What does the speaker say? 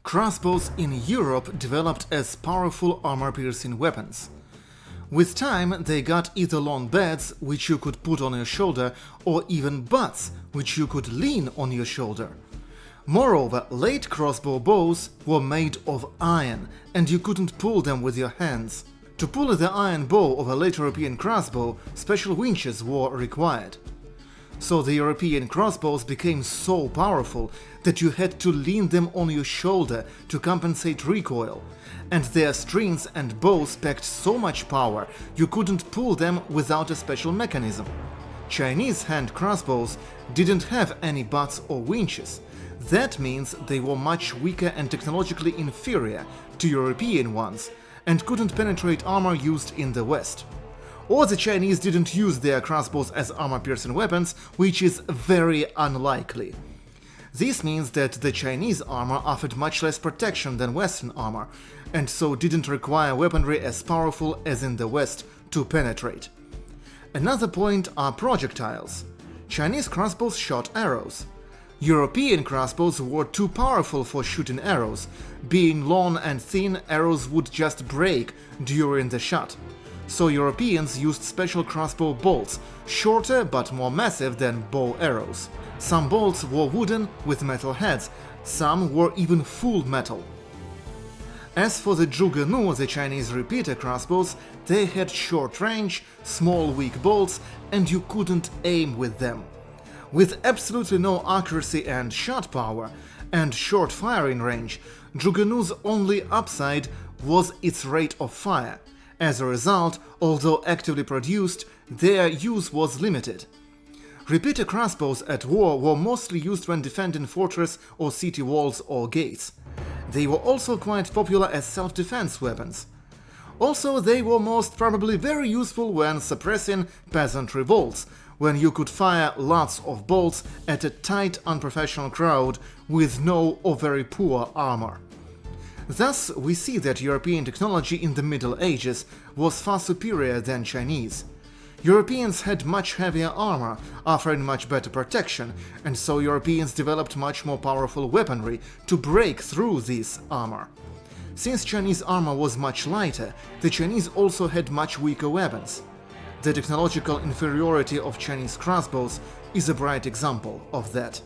Crossbows in Europe developed as powerful armor-piercing weapons. With time, they got either long beds, which you could put on your shoulder, or even butts, which you could lean on your shoulder. Moreover, late crossbow bows were made of iron, and you couldn't pull them with your hands. To pull the iron bow of a late European crossbow, special winches were required. So the European crossbows became so powerful that you had to lean them on your shoulder to compensate recoil, and their strings and bows packed so much power you couldn't pull them without a special mechanism. Chinese hand crossbows didn't have any butts or winches. That means they were much weaker and technologically inferior to European ones, and couldn't penetrate armor used in the West. Or the Chinese didn't use their crossbows as armor-piercing weapons, which is very unlikely. This means that the Chinese armor offered much less protection than Western armor, and so didn't require weaponry as powerful as in the West to penetrate. Another point are projectiles. Chinese crossbows shot arrows. European crossbows were too powerful for shooting arrows. Being long and thin, arrows would just break during the shot. So Europeans used special crossbow bolts, shorter but more massive than bow arrows. Some bolts were wooden with metal heads, some were even full metal. As for the Zhugenu, the Chinese repeater crossbows, they had short range, small weak bolts, and you couldn't aim with them. With absolutely no accuracy and shot power, and short firing range, Zhugenu's only upside was its rate of fire. As a result, although actively produced, their use was limited. Repeater crossbows at war were mostly used when defending fortress or city walls or gates. They were also quite popular as self-defense weapons. Also, they were most probably very useful when suppressing peasant revolts, when you could fire lots of bolts at a tight, unprofessional crowd with no or very poor armor. Thus, we see that European technology in the Middle Ages was far superior than Chinese. Europeans had much heavier armor, offering much better protection, and so Europeans developed much more powerful weaponry to break through this armor. Since Chinese armor was much lighter, the Chinese also had much weaker weapons. The technological inferiority of Chinese crossbows is a bright example of that.